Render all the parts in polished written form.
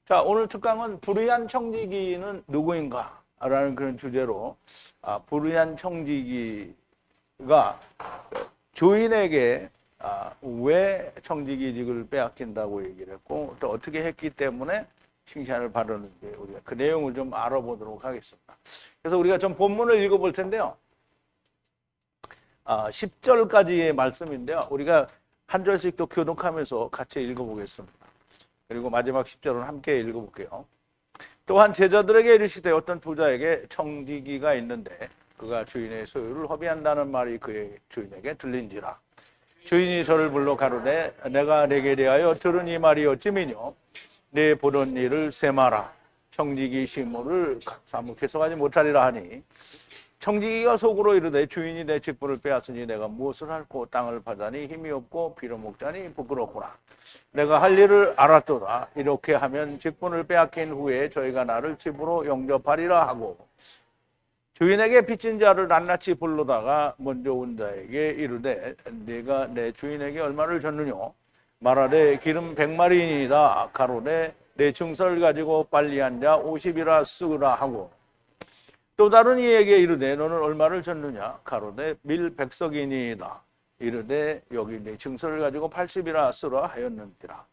자, 오늘 특강은 불의한 청지기는 누구인가? 라는 그런 주제로, 불의한 청지기가 주인에게 왜 청지기직을 빼앗긴다고 얘기를 했고, 또 어떻게 했기 때문에 칭찬을 받았는지 우리가 그 내용을 좀 알아보도록 하겠습니다. 그래서 우리가 좀 본문을 읽어볼 텐데요. 10절까지의 말씀인데요. 우리가 한 절씩 또 교독하면서 같이 읽어보겠습니다. 그리고 마지막 10절은 함께 읽어볼게요. 또한 제자들에게 이르시되 어떤 부자에게 청지기가 있는데 그가 주인의 소유를 허비한다는 말이 그의 주인에게 들린지라. 주인이 저를 불러 가로되 내가 내게 대하여 들은 이 말이 어찌미뇨 내 보던 일을 세마라. 청지기 시무를 사무 계속하지 못하리라 하니 청지기가 속으로 이르되 주인이 내 직분을 빼앗으니 내가 무엇을 할꼬 땅을 파자니 힘이 없고 빌어먹자니 부끄럽구나. 내가 할 일을 알았도다. 이렇게 하면 직분을 빼앗긴 후에 저희가 나를 집으로 영접하리라 하고 주인에게 빚진 자를 낱낱이 불러다가 먼저 온 자에게 이르되 네가 내 주인에게 얼마를 줬느냐 말하되 기름 100마리이다. 가로되 내 증서를 가지고 빨리 앉아 50이라 쓰으라 하고 또 다른 이에게 이르되 너는 얼마를 줬느냐 가로되 밀 100석이니이다. 이르되 여기 내 증서를 가지고 80이라 쓰라 하였는지라.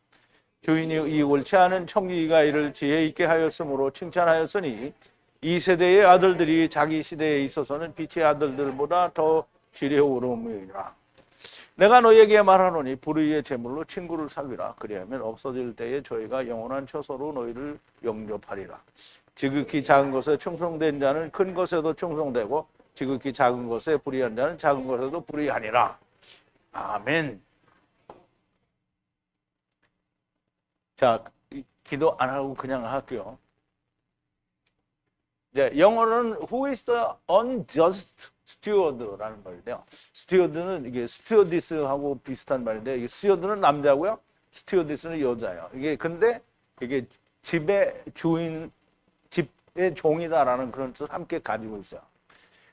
주인이 이 옳지 않은 청지기가 이를 지혜 있게 하였으므로 칭찬하였으니 이 세대의 아들들이 자기 시대에 있어서는 빛의 아들들보다 더 지혜로움이라. 내가 너에게 말하노니 불의의 재물로 친구를 사귀라. 그리하면 없어질 때에 저희가 영원한 처소로 너희를 영접하리라. 지극히 작은 것에 충성된 자는 큰 것에도 충성되고 지극히 작은 것에 불의한 자는 작은 것에도 불의하니라. 아멘. 자, 기도 안 하고 그냥 할게요. 이제 영어로는 Who is the unjust steward라는 말인데요. steward는 이게 스튜어디스하고 비슷한 말인데 이게 스튜어드는 남자고요, 스튜어디스는 여자예요. 이게 근데 이게 집의 주인, 집의 종이다라는 그런 뜻을 함께 가지고 있어요.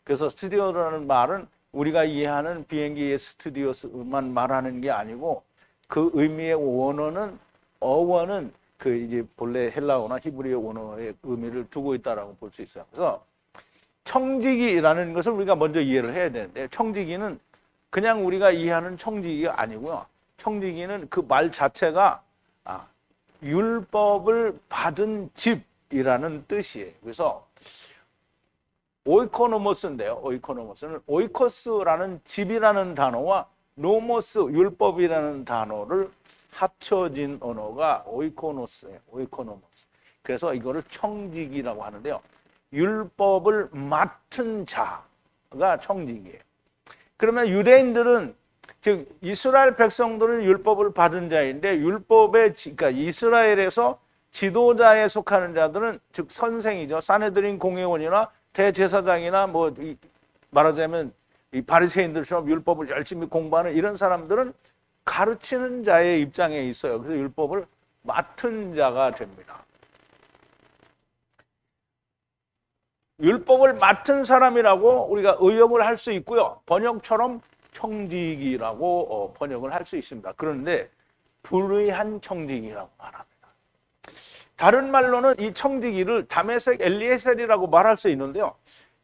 그래서 스튜디오라는 말은 우리가 이해하는 비행기의 스튜디오만 말하는 게 아니고 그 의미의 어원은 그 이제 본래 헬라어나 히브리어 원어의 의미를 두고 있다라고 볼 수 있어요. 그래서 청지기라는 것을 우리가 먼저 이해를 해야 되는데 청지기는 그냥 우리가 이해하는 청지기가 아니고요. 청지기는 그 말 자체가 율법을 받은 집이라는 뜻이에요. 그래서 오이코노모스인데요. 오이코노모스는 오이코스라는 집이라는 단어와 노모스 율법이라는 단어를 합쳐진 언어가 오이코노스예요. 오이코노모스. 그래서 이거를 청지기라고 하는데요. 율법을 맡은 자가 청지기예요. 그러면 유대인들은 즉 이스라엘 백성들은 율법을 받은 자인데 율법의 그러니까 이스라엘에서 지도자에 속하는 자들은 즉 선생이죠. 사네드린 공회원이나 대제사장이나 뭐 말하자면 이 바리새인들처럼 율법을 열심히 공부하는 이런 사람들은 가르치는 자의 입장에 있어요. 그래서 율법을 맡은 자가 됩니다. 율법을 맡은 사람이라고 우리가 의역을 할 수 있고요. 번역처럼 청지기라고 번역을 할 수 있습니다. 그런데 불의한 청지기라고 말합니다. 다른 말로는 이 청지기를 다메섹 엘리에셀이라고 말할 수 있는데요.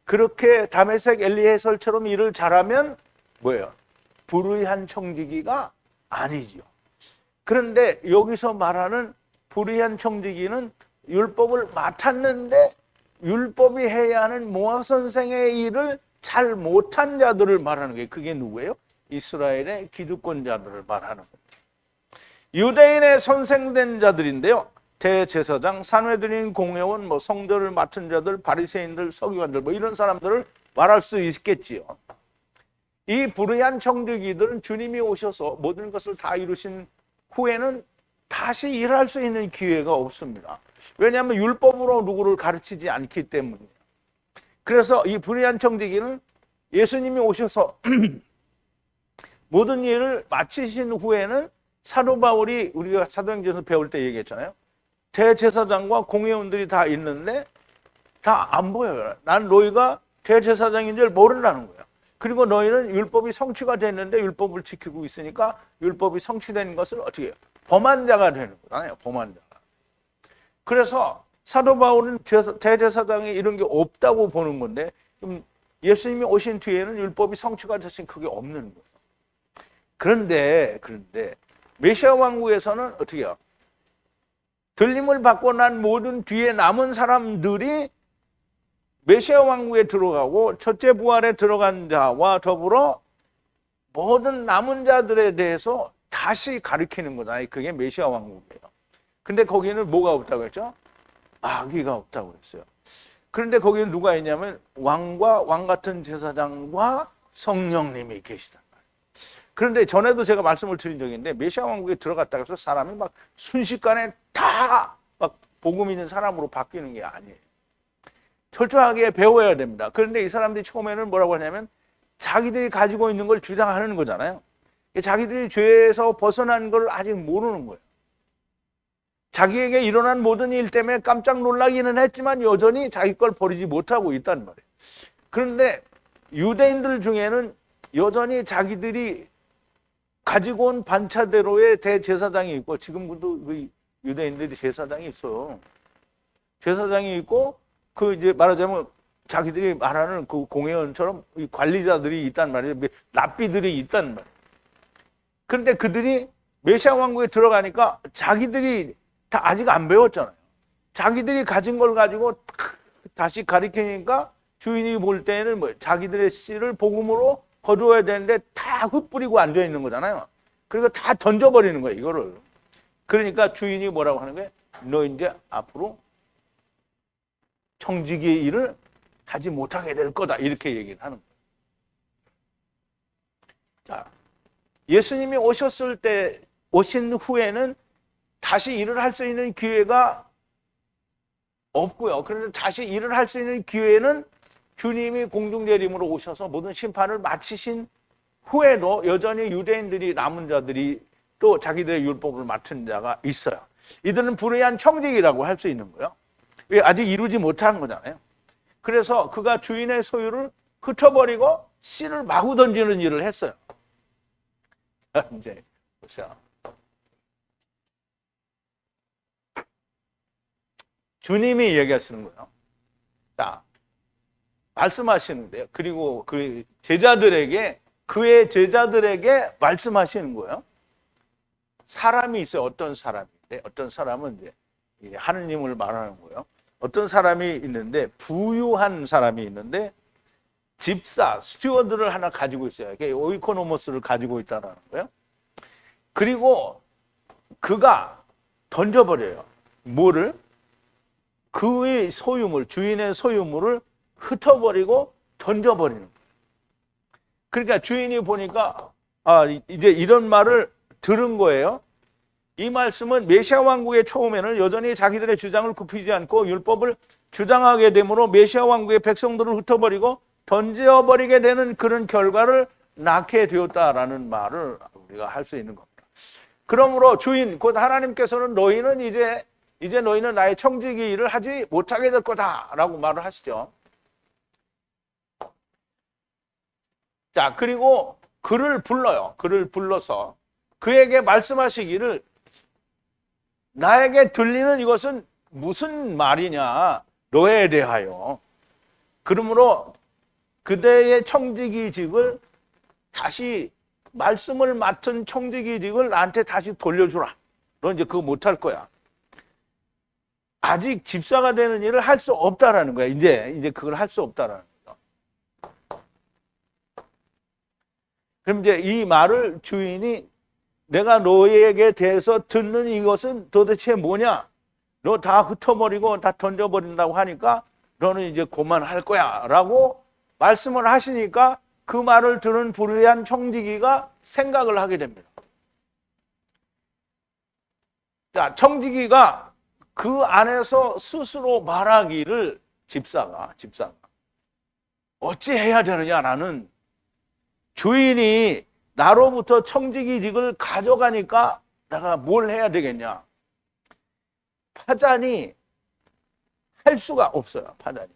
그렇게 다메섹 엘리에셀처럼 일을 잘하면 뭐예요? 불의한 청지기가 아니지요. 그런데 여기서 말하는 불의한 청지기는 율법을 맡았는데 율법이 해야 하는 모아 선생의 일을 잘 못한 자들을 말하는 거예요. 그게 누구예요? 이스라엘의 기득권자들을 말하는 겁니다. 유대인의 선생된 자들인데요. 대제사장, 산헤드린 공회원, 뭐 성전을 맡은 자들, 바리새인들, 서기관들 뭐 이런 사람들을 말할 수 있겠지요. 이 불의한 청지기들은 주님이 오셔서 모든 것을 다 이루신 후에는 다시 일할 수 있는 기회가 없습니다. 왜냐하면 율법으로 누구를 가르치지 않기 때문이에요. 그래서 이 불의한 청지기는 예수님이 오셔서 모든 일을 마치신 후에는 사도 바울이 우리가 사도행전에서 배울 때 얘기했잖아요. 대제사장과 공회원들이 다 있는데 다 안 보여요. 난 너희가 대제사장인 줄 모른다는 거예요. 그리고 너희는 율법이 성취가 됐는데 율법을 지키고 있으니까 율법이 성취된 것을 어떻게 해요? 범한 자가 되는 거잖아요. 범한 자가. 그래서 사도 바울은 대제사장이 이런 게 없다고 보는 건데 예수님이 오신 뒤에는 율법이 성취가 되신 그게 없는 거예요. 그런데 메시아 왕국에서는 어떻게 해요? 들림을 받고 난 모든 뒤에 남은 사람들이 메시아 왕국에 들어가고 첫째 부활에 들어간 자와 더불어 모든 남은 자들에 대해서 다시 가르치는 거다. 그게 메시아 왕국이에요. 근데 거기는 뭐가 없다고 했죠? 마귀가 없다고 했어요. 그런데 거기는 누가 있냐면 왕과 왕 같은 제사장과 성령님이 계시단 말이에요. 그런데 전에도 제가 말씀을 드린 적이 있는데 메시아 왕국에 들어갔다고 해서 사람이 막 순식간에 다 막 복음 있는 사람으로 바뀌는 게 아니에요. 철저하게 배워야 됩니다. 그런데 이 사람들이 처음에는 뭐라고 하냐면 자기들이 가지고 있는 걸 주장하는 거잖아요. 자기들이 죄에서 벗어난 걸 아직 모르는 거예요. 자기에게 일어난 모든 일 때문에 깜짝 놀라기는 했지만 여전히 자기 걸 버리지 못하고 있단 말이에요. 그런데 유대인들 중에는 여전히 자기들이 가지고 온 반차대로의 대제사장이 있고, 지금도 그 유대인들이 제사장이 있어요. 제사장이 있고, 그 이제 말하자면 자기들이 말하는 그 공회원처럼 관리자들이 있단 말이에요. 랍비들이 있단 말이에요. 그런데 그들이 메시아 왕국에 들어가니까 자기들이 다 아직 안 배웠잖아요. 자기들이 가진 걸 가지고 다시 가르치니까 주인이 볼 때는 뭐 자기들의 씨를 복음으로 거두어야 되는데 다 흩뿌리고 앉아 있는 거잖아요. 그리고 다 던져버리는 거예요, 이거를. 그러니까 주인이 뭐라고 하는 거예요? 너 이제 앞으로 청지기의 일을 하지 못하게 될 거다, 이렇게 얘기를 하는 거예요. 자, 예수님이 오신 후에는 다시 일을 할 수 있는 기회가 없고요. 그런데 다시 일을 할 수 있는 기회는 주님이 공중재림으로 오셔서 모든 심판을 마치신 후에도 여전히 유대인들이, 남은 자들이 또 자기들의 율법을 맡은 자가 있어요. 이들은 불의한 청직이라고 할 수 있는 거예요. 왜? 아직 이루지 못한 거잖아요. 그래서 그가 주인의 소유를 흩어버리고 씨를 마구 던지는 일을 했어요. 이제 보세요. 주님이 얘기하시는 거예요. 자, 말씀하시는데요. 그리고 그 제자들에게, 그의 제자들에게 말씀하시는 거예요. 사람이 있어요. 어떤 사람인데, 어떤 사람은 이제 하느님을 말하는 거예요. 어떤 사람이 있는데, 부유한 사람이 있는데 집사, 스튜어드를 하나 가지고 있어요. 이게 오이코노모스를 가지고 있다는 거예요. 그리고 그가 던져버려요. 뭐를? 그의 소유물, 주인의 소유물을 흩어버리고 던져버리는 거예요. 그러니까 주인이 보니까 이제 이런 말을 들은 거예요. 이 말씀은 메시아 왕국의 처음에는 여전히 자기들의 주장을 굽히지 않고 율법을 주장하게 되므로 메시아 왕국의 백성들을 흩어버리고 던져버리게 되는 그런 결과를 낳게 되었다라는 말을 우리가 할 수 있는 겁니다. 그러므로 주인, 곧 하나님께서는 너희는 이제 너희는 나의 청지기 일을 하지 못하게 될 거다라고 말을 하시죠. 자, 그리고 그를 불러요. 그를 불러서 그에게 말씀하시기를, 나에게 들리는 이것은 무슨 말이냐, 너에 대하여. 그러므로 그대의 청지기직을 다시, 말씀을 맡은 청지기직을 나한테 다시 돌려주라. 너 이제 그거 못할 거야. 아직 집사가 되는 일을 할 수 없다라는 거야. 이제 그걸 할 수 없다라는 거죠. 그럼 이제 이 말을 주인이, 내가 너에게 대해서 듣는 이것은 도대체 뭐냐? 너 다 흩어버리고 다 던져버린다고 하니까 너는 이제 그만할 거야 라고 말씀을 하시니까 그 말을 들은 불의한 청지기가 생각을 하게 됩니다. 자, 청지기가 그 안에서 스스로 말하기를, 집사가 어찌 해야 되느냐, 나는 주인이 나로부터 청지기직을 가져가니까 내가 뭘 해야 되겠냐. 파자니 할 수가 없어요. 파자니.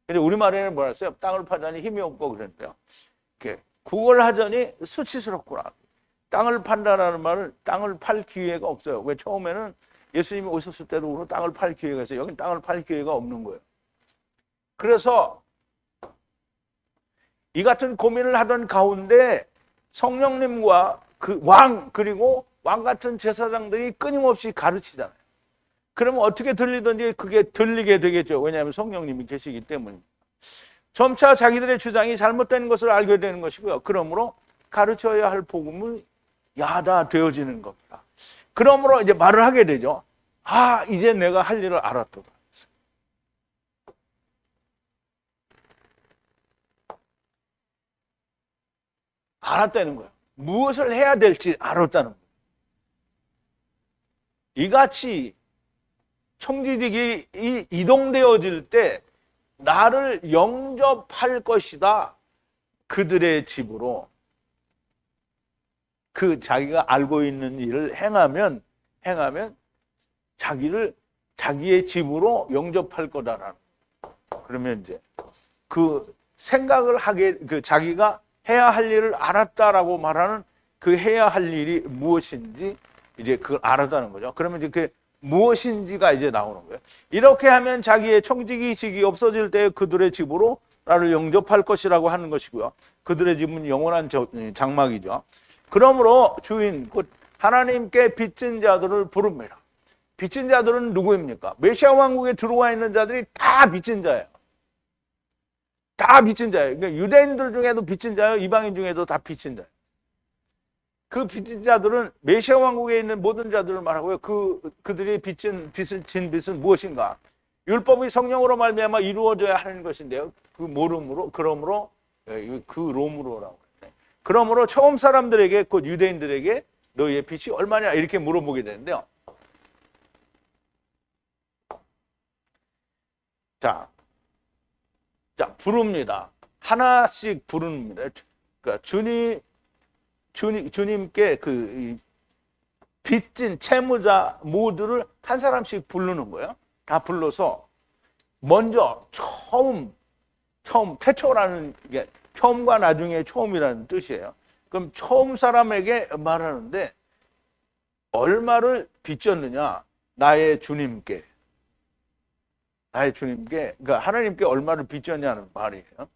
근데 우리말에는 뭐라 했어요? 땅을 파자니 힘이 없고 그랬대요. 국어를 하자니 수치스럽구나. 땅을 판다라는 말은 땅을 팔 기회가 없어요. 왜? 처음에는 예수님이 오셨을 때도 땅을 팔 기회가 있어요. 여긴 땅을 팔 기회가 없는 거예요. 그래서 이 같은 고민을 하던 가운데 성령님과 그 왕, 그리고 왕 같은 제사장들이 끊임없이 가르치잖아요. 그러면 어떻게 들리든지 그게 들리게 되겠죠. 왜냐하면 성령님이 계시기 때문입니다. 점차 자기들의 주장이 잘못된 것을 알게 되는 것이고요. 그러므로 가르쳐야 할 복음은 야다되어지는 겁니다. 그러므로 이제 말을 하게 되죠. 아, 이제 내가 할 일을 알았도다. 알았다는 거예요. 무엇을 해야 될지 알았다는 거예요. 이같이 청지직이 이동되어질 때 나를 영접할 것이다. 그들의 집으로 그 자기가 알고 있는 일을 행하면 자기의 집으로 영접할 거다라는. 그러면 이제 그 생각을 하게, 그 자기가 해야 할 일을 알았다라고 말하는 그 해야 할 일이 무엇인지 이제 그걸 알았다는 거죠. 그러면 이제 그 무엇인지가 이제 나오는 거예요. 이렇게 하면 자기의 청지기식이 없어질 때 그들의 집으로 나를 영접할 것이라고 하는 것이고요. 그들의 집은 영원한 장막이죠. 그러므로 주인 곧 하나님께 빚진 자들을 부릅니다. 빚진 자들은 누구입니까? 메시아 왕국에 들어와 있는 자들이 다 빚진 자예요. 다 빚진 자예요. 그러니까 유대인들 중에도 빚진 자예요. 이방인 중에도 다 빚진 자예요. 그 빚진 자들은 메시아 왕국에 있는 모든 자들을 말하고요. 그들이 빚진 빚은 무엇인가? 율법이 성령으로 말미암아 이루어져야 하는 것인데요. 그 모름으로, 그러므로 그 롬으로라고. 그러므로 처음 사람들에게, 곧 유대인들에게 너희의 빚이 얼마냐 이렇게 물어보게 되는데요. 자, 부릅니다. 하나씩 부릅니다. 그러니까 주님께 그 빚진 채무자 모두를 한 사람씩 부르는 거예요. 다 불러서 먼저 처음 태초라는 게 처음과 나중에 처음이라는 뜻이에요. 그럼 처음 사람에게 말하는데 얼마를 빚졌느냐? 나의 주님께, 그러니까 하나님께 얼마를 빚졌냐는 말이에요.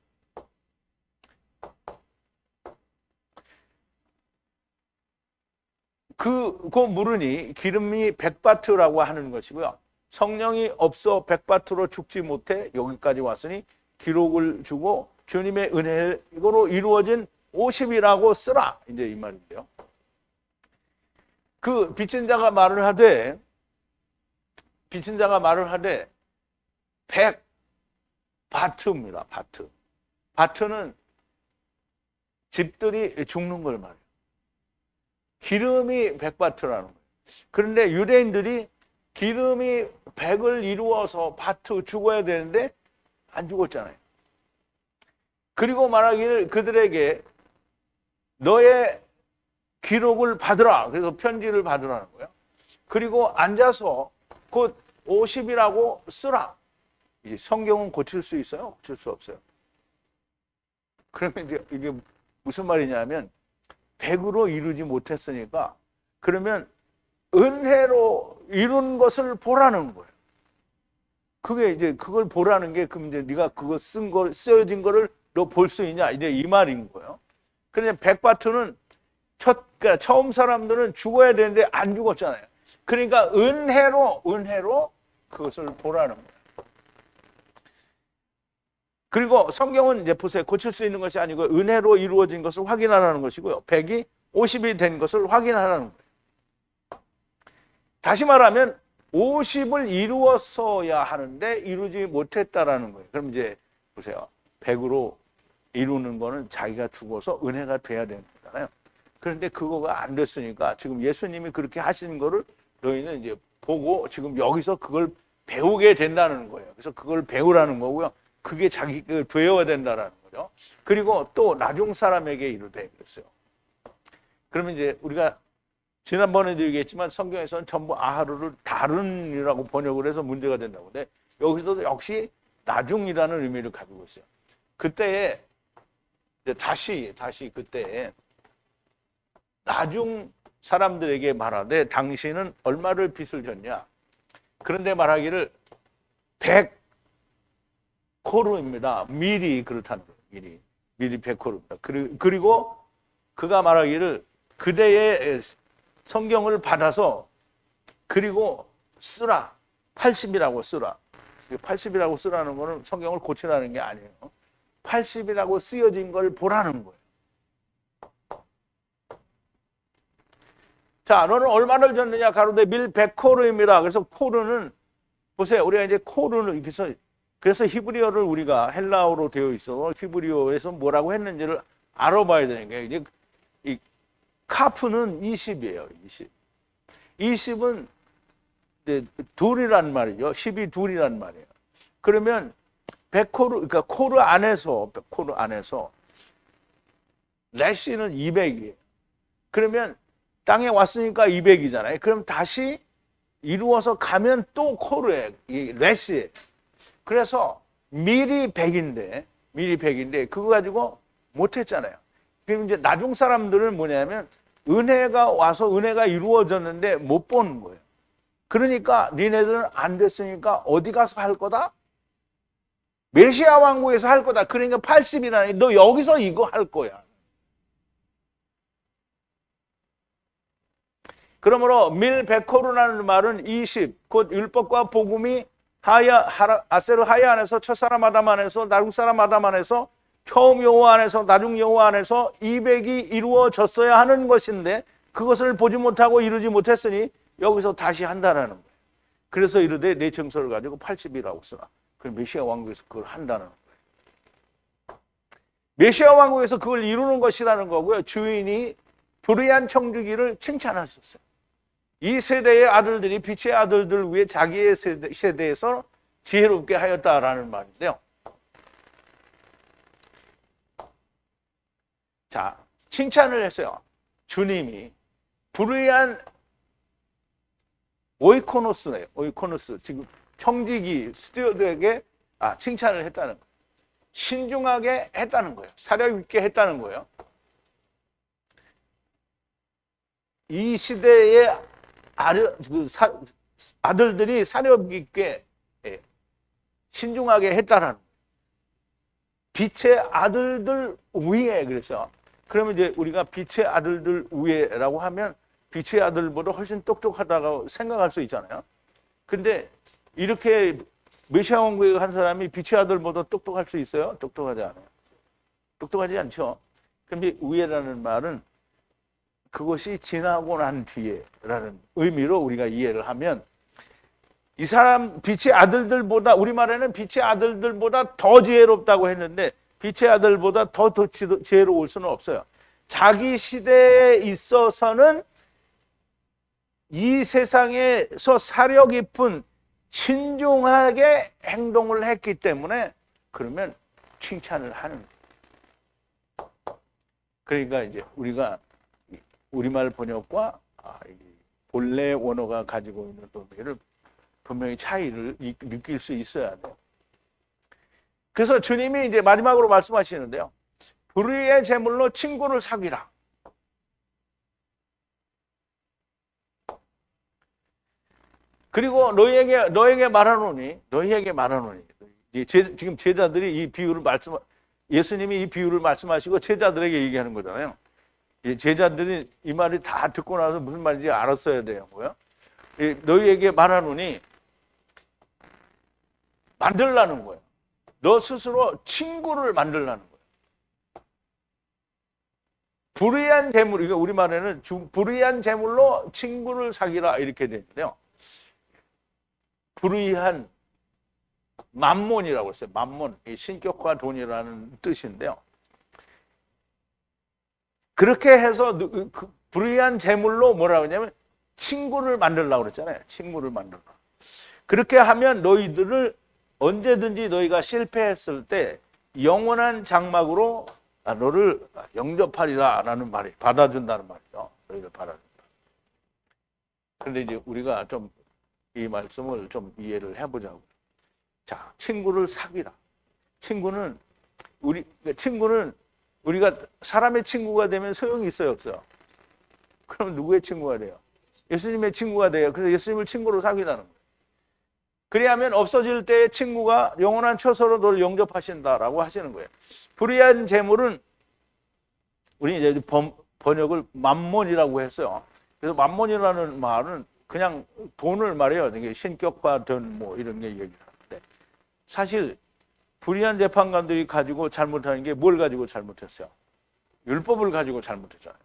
그 물으니 기름이 백바트라고 하는 것이고요. 성령이 없어 백바트로 죽지 못해 여기까지 왔으니 기록을 주고 주님의 은혜로 이루어진 50이라고 쓰라. 이제 이 말인데요. 그 빚진 자가 말을 하되 백바트입니다. 바트는 집들이 죽는 걸 말해요. 기름이 백바트라는 거예요. 그런데 유대인들이 기름이 100을 이루어서 바트 죽어야 되는데 안 죽었잖아요. 그리고 말하기를 그들에게 너의 기록을 받으라. 그래서 편지를 받으라는 거예요. 그리고 앉아서 곧 50이라고 쓰라. 이제 성경은 고칠 수 있어요? 고칠 수 없어요? 그러면 이제 이게 무슨 말이냐면 100으로 이루지 못했으니까 그러면 은혜로 이룬 것을 보라는 거예요. 그게 이제 그걸 보라는 게 그럼 이제 네가 그거 쓰여진 거를 너 볼 수 있냐 이제 이 말인 거예요. 그런데 백바트는 그러니까 처음 사람들은 죽어야 되는데 안 죽었잖아요. 그러니까 은혜로 그것을 보라는 거예요. 그리고 성경은 이제 보세요. 고칠 수 있는 것이 아니고 은혜로 이루어진 것을 확인하라는 것이고요. 100이 50이 된 것을 확인하라는 거예요. 다시 말하면 50을 이루었어야 하는데 이루지 못했다라는 거예요. 그럼 이제 보세요. 100으로 이루는 거는 자기가 죽어서 은혜가 돼야 되는 거잖아요. 그런데 그거가 안 됐으니까 지금 예수님이 그렇게 하시는 거를 너희는 이제 보고 지금 여기서 그걸 배우게 된다는 거예요. 그래서 그걸 배우라는 거고요. 그게 자기가 되어야 된다는 거죠. 그리고 또 나중 사람에게 이르되 그랬어요. 그러면 이제 우리가 지난번에도 얘기했지만 성경에서는 전부 아하루를 다른이라고 번역을 해서 문제가 된다고. 근데 여기서도 역시 나중이라는 의미를 가지고 있어요. 그때에 이제 다시 그때에 나중 사람들에게 말하되 당신은 얼마를 빚을 졌냐. 그런데 말하기를 100코르입니다. 미리 그렇다는 거예요. 미리 100코르입니다. 그리고 그가 말하기를 그대의 성경을 받아서 그리고 쓰라. 80이라고 쓰라. 80이라고 쓰라는 거는 성경을 고치라는 게 아니에요. 80이라고 쓰여진 걸 보라는 거예요. 자, 너는 얼마를 줬느냐? 가로되 밀 100코르입니다. 그래서 코르는 보세요. 우리가 이제 코르는 그래서 히브리어를 우리가 헬라어로 되어 있어. 히브리어에서 뭐라고 했는지를 알아봐야 되는 게 이제 이 카프는 20이에요. 20. 20은 이제 둘이란 말이죠. 10이 둘이란 말이에요. 그러면 100코르, 그러니까 코르 안에서 레시는 200이에요. 그러면 땅에 왔으니까 200이잖아요. 그럼 다시 이루어서 가면 또 코르에 레시에. 그래서 미리 100인데 그거 가지고 못했잖아요. 그럼 이제 나중 사람들은 뭐냐면 은혜가 와서 은혜가 이루어졌는데 못 보는 거예요. 그러니까 니네들은 안 됐으니까 어디 가서 할 거다? 메시아 왕국에서 할 거다. 그러니까 80이라니 너 여기서 이거 할 거야. 그러므로 밀 100코르라는 말은 20, 곧 율법과 복음이 아세르 하야 안에서 첫사람 아담 안에서 나중 사람 아담 안에서 처음 여호와 안에서 나중 여호와 안에서 200이 이루어졌어야 하는 것인데 그것을 보지 못하고 이루지 못했으니 여기서 다시 한다는 거예요. 그래서 이르되 내 정서를 가지고 80이라고 쓰라. 그럼 메시아 왕국에서 그걸 한다는 거예요. 메시아 왕국에서 그걸 이루는 것이라는 거고요. 주인이 불의한 청지기를 칭찬하셨어요. 이 세대의 아들들이 빛의 아들들 위에 자기의 세대에서 지혜롭게 하였다라는 말인데요. 자, 칭찬을 했어요. 주님이 불의한 오이코노스네요. 오이코노스. 지금 청지기 스튜어드에게 칭찬을 했다는 거예요. 신중하게 했다는 거예요. 사력 있게 했다는 거예요. 이 시대의 아들들이 사력 있게 신중하게 했다는 거예요. 빛의 아들들 위에 그래서 그러면 이제 우리가 빛의 아들들 위에라고 하면 빛의 아들보다 훨씬 똑똑하다고 생각할 수 있잖아요. 근데 이렇게 메시아 왕국에 한 사람이 빛의 아들보다 똑똑할 수 있어요? 똑똑하지 않아요. 똑똑하지 않죠. 그런데 위에라는 말은 그것이 지나고 난 뒤에라는 의미로 우리가 이해를 하면 이 사람 빛의 아들들보다 우리말에는 빛의 아들들보다 더 지혜롭다고 했는데 빛의 아들보다 더 지혜로울 수는 없어요. 자기 시대에 있어서는 이 세상에서 사려 깊은 신중하게 행동을 했기 때문에 그러면 칭찬을 하는 거예요. 그러니까 이제 우리가 우리말 번역과 본래 원어가 가지고 있는 의미를 분명히 차이를 느낄 수 있어야 돼요. 그래서 주님이 이제 마지막으로 말씀하시는데요. 불의의 제물로 친구를 사귀라. 그리고 너에게 말하노니 지금 제자들이 이 비유를 예수님이 이 비유를 말씀하시고 제자들에게 얘기하는 거잖아요. 제자들이 이 말이 다 듣고 나서 무슨 말인지 알았어야 돼요. 뭐야? 너희에게 말하노니 만들라는 거예요. 너 스스로 친구를 만들라는 거예요. 불의한 재물, 이거 우리말에는 불의한 재물로 친구를 사귀라 이렇게 되는데요. 불의한 맘몬이라고 했어요. 맘몬, 신격화 돈이라는 뜻인데요. 그렇게 해서 불의한 재물로 뭐라고 하냐면 친구를 만들려고 그랬잖아요. 친구를 만들라. 그렇게 하면 너희들을 언제든지 너희가 실패했을 때 영원한 장막으로 너를 영접하리라 라는 말이 받아준다는 말이죠. 너희를 받아준다. 그런데 이제 우리가 좀 이 말씀을 좀 이해를 해보자고. 자, 친구를 사귀라. 친구는 우리가 사람의 친구가 되면 소용이 있어요, 없어요? 그럼 누구의 친구가 돼요? 예수님의 친구가 돼요. 그래서 예수님을 친구로 사귀라는 거예요. 그리하면 없어질 때의 친구가 영원한 처소로 너를 영접하신다라고 하시는 거예요. 불의한 재물은 우리 이제 번역을 만몬이라고 했어요. 그래서 만몬이라는 말은 그냥 돈을 말해요. 이게 신격과 돈 뭐 이런 게 얘기하는데 사실 불의한 재판관들이 가지고 잘못하는 게 뭘 가지고 잘못했어요? 율법을 가지고 잘못했잖아요.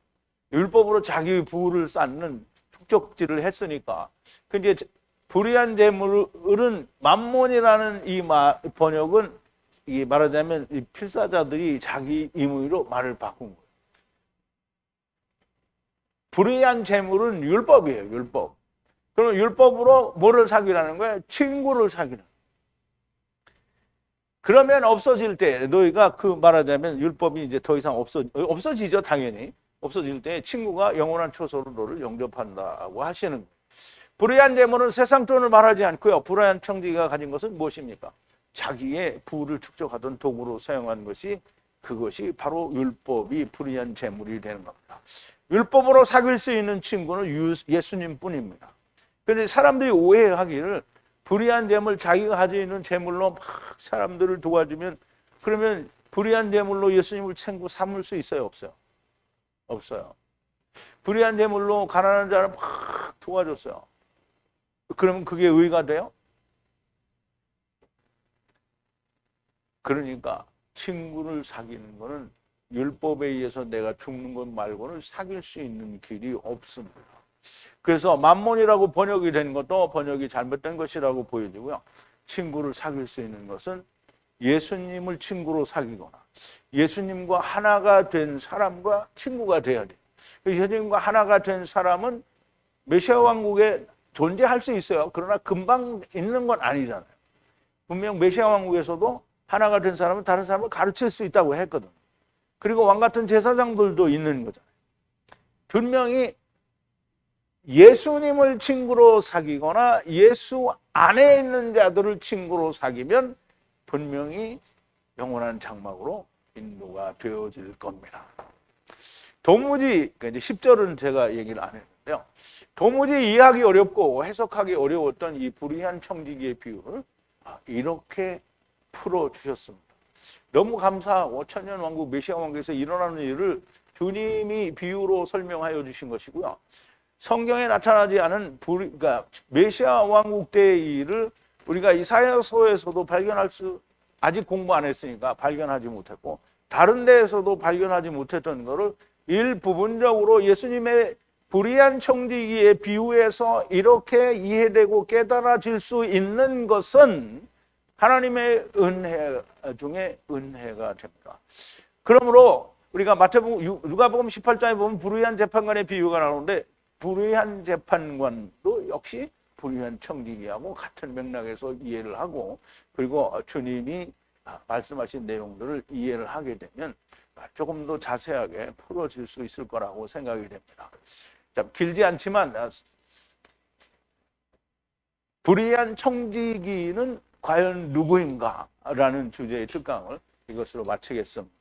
율법으로 자기 부를 쌓는 축적질을 했으니까. 근데 불의한 재물은 만몬이라는 이 번역은 이게 말하자면 이 필사자들이 자기 임의로 말을 바꾼 거예요. 불의한 재물은 율법이에요. 율법. 그럼 율법으로 뭐를 사귀라는 거예요? 친구를 사귀는. 그러면 없어질 때 너희가 그 말하자면 율법이 이제 더 이상 없어지죠. 당연히. 없어질 때 친구가 영원한 처소로 너를 영접한다고 하시는 거예요. 불의한 재물은 세상 돈을 말하지 않고요. 불의한 청지기가 가진 것은 무엇입니까? 자기의 부를 축적하던 도구로 사용한 것이 그것이 바로 율법이 불의한 재물이 되는 겁니다. 율법으로 사귈 수 있는 친구는 예수님뿐입니다. 그런데 사람들이 오해하기를 불의한 재물, 자기가 가지고 있는 재물로 막 사람들을 도와주면 그러면 불의한 재물로 예수님을 친구 삼을 수 있어요? 없어요? 없어요. 불의한 재물로 가난한 자를 막 도와줬어요. 그러면 그게 의가 돼요? 그러니까 친구를 사귀는 거는 율법에 의해서 내가 죽는 것 말고는 사귈 수 있는 길이 없습니다. 그래서 만몬이라고 번역이 된 것도 번역이 잘못된 것이라고 보여지고요. 친구를 사귈 수 있는 것은 예수님을 친구로 사귀거나 예수님과 하나가 된 사람과 친구가 돼야 돼요. 예수님과 하나가 된 사람은 메시아 왕국에 존재할 수 있어요. 그러나 금방 있는 건 아니잖아요. 분명 메시아 왕국에서도 하나가 된 사람은 다른 사람을 가르칠 수 있다고 했거든. 그리고 왕 같은 제사장들도 있는 거잖아요. 분명히 예수님을 친구로 사귀거나 예수 안에 있는 자들을 친구로 사귀면 분명히 영원한 장막으로 인도가 되어질 겁니다. 도무지, 이제 10절은 제가 얘기를 안 했는데요. 도무지 이해하기 어렵고 해석하기 어려웠던 이 불의한 청지기의 비유를 이렇게 풀어주셨습니다. 너무 감사하고 천년왕국 메시아 왕국에서 일어나는 일을 주님이 비유로 설명하여 주신 것이고요. 성경에 나타나지 않은 그러니까 메시아 왕국 때의 일을 우리가 이사야서에서도 발견할 수 아직 공부 안 했으니까 발견하지 못했고 다른 데에서도 발견하지 못했던 것을 일부분적으로 예수님의 불의한 청지기의 비유에서 이렇게 이해되고 깨달아질 수 있는 것은 하나님의 은혜 중에 은혜가 됩니다. 그러므로 우리가 누가복음 18장에 보면 불의한 재판관의 비유가 나오는데 불의한 재판관도 역시 불의한 청지기하고 같은 맥락에서 이해를 하고 그리고 주님이 말씀하신 내용들을 이해를 하게 되면 조금 더 자세하게 풀어질 수 있을 거라고 생각이 됩니다. 자, 길지 않지만 불의한 청지기는 과연 누구인가? 라는 주제의 특강을 이것으로 마치겠습니다.